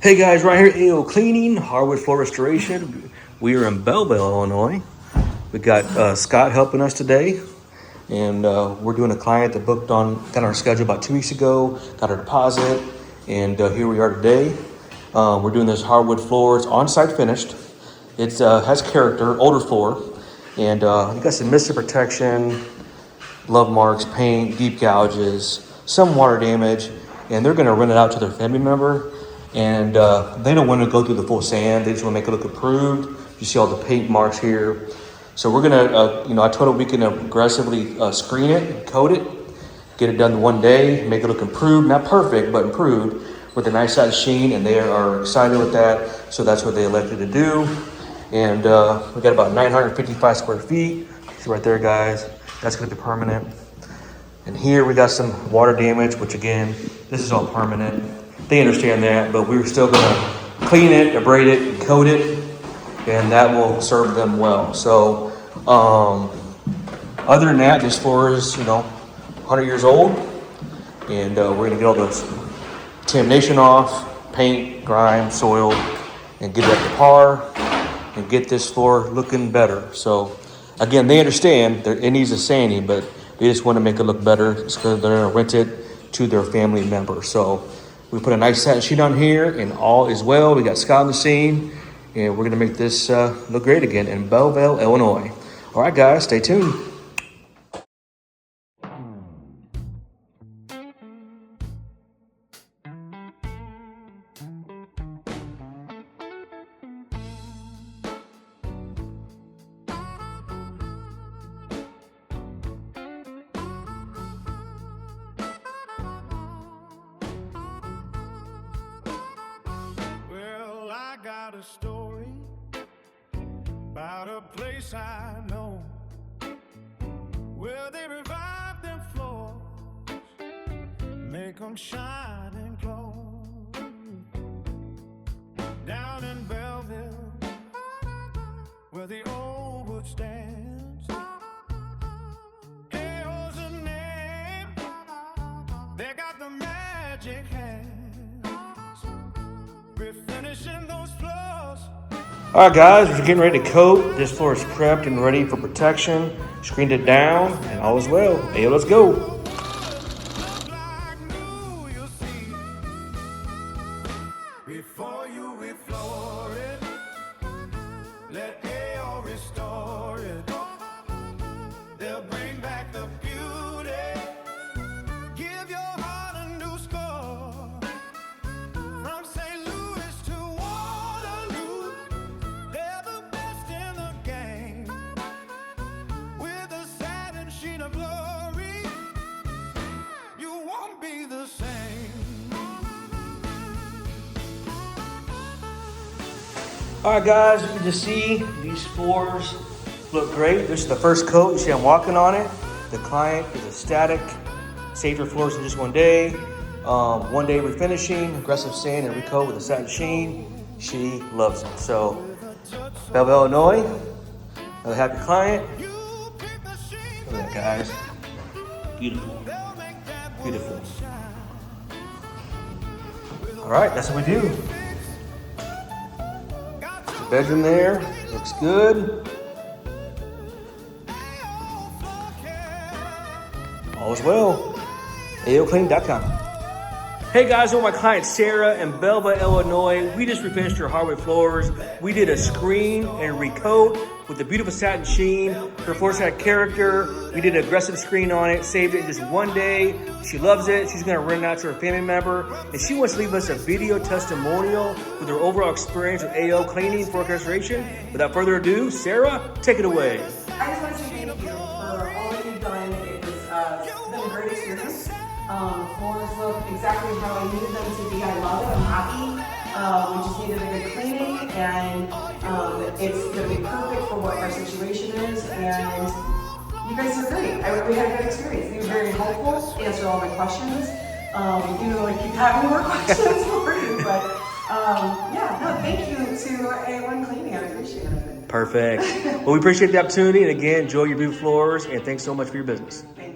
Hey guys, right here at AO Cleaning, Hardwood Floor Restoration. We are in Belleville, Illinois. We got Scott helping us today, and we're doing a client that got on our schedule about 2 weeks ago, got our deposit, and here we are today. We're doing this hardwood floor. It's on-site finished. It has character, older floor, and you got some mist protection, love marks, paint, deep gouges, some water damage, and they're going to rent it out to their family member. And they don't want to go through the full sand. They just want to make it look improved. You see all the paint marks here. So we're gonna, I told them we can aggressively screen it, coat it, get it done in one day, make it look improved, not perfect, but improved with a nice side sheen. And they are excited with that. So that's what they elected to do. And we got about 955 square feet. See right there, guys. That's gonna be permanent. And here we got some water damage, which again, this is all permanent. They understand that, but we're still gonna clean it, abrade it, and coat it, and that will serve them well. So, other than that, this floor is, 100 years old, and we're gonna get all this contamination off, paint, grime, soil, and get it up to par, and get this floor looking better. So, again, they understand that it needs a sanding, but they just want to make it look better because they're gonna rent it to their family member. So, we put a nice satin sheet on here, and all is well. We got Scott on the scene, and we're gonna make this look great again in Belleville, Illinois. All right, guys, stay tuned. Got a story about a place I know where they revive them floors, make them shine and glow. Down in Belleville, where the old wood stands, Ao's a name, they got the magic hands, refinishing those floors. All right, guys, we're getting ready to coat. This floor is prepped and ready for protection. Screened it down, and all is well. Hey, let's go. Before you refloor it, let AO restore it. They'll bring back the beauty, give your heart a new score. From St. Louis to Waterloo, they're the best in the game. With a satin sheen of glory, you won't be the same. All right, guys, you can just see these floors look great. This is the first coat. You see I'm walking on it. The client is ecstatic. Saved her floors in just one day. 1 day refinishing, aggressive sand and recoat with a satin sheen. She loves it. So, Belleville, Illinois, another happy client. Look at that, guys. Beautiful. Beautiful. All right, that's what we do. The bedroom there looks good. All is well. AOClean.com. Hey guys, I'm with my client Sarah in Belleville, Illinois. We just refinished her hardwood floors. We did a screen and recoat with a beautiful satin sheen. Her floors had character. We did an aggressive screen on it, saved it in just 1 day. She loves it. She's gonna rent it out to her family member. And she wants to leave us a video testimonial with her overall experience with AO Cleaning Floor Restoration. Without further ado, Sarah, take it away. I just want to say thank you for all that you've done. It was been a great experience. Floors look exactly how I needed them to be. I love it. I'm happy. We just needed a good cleaning, and it's going to be perfect for what our situation is. And you guys are great. We had a good experience. You were very helpful. Answered all my questions. I keep having more questions for you, but thank you to A1 Cleaning. I appreciate it. Perfect. Well, we appreciate the opportunity, and again, enjoy your beautiful floors, and thanks so much for your business. Thank you.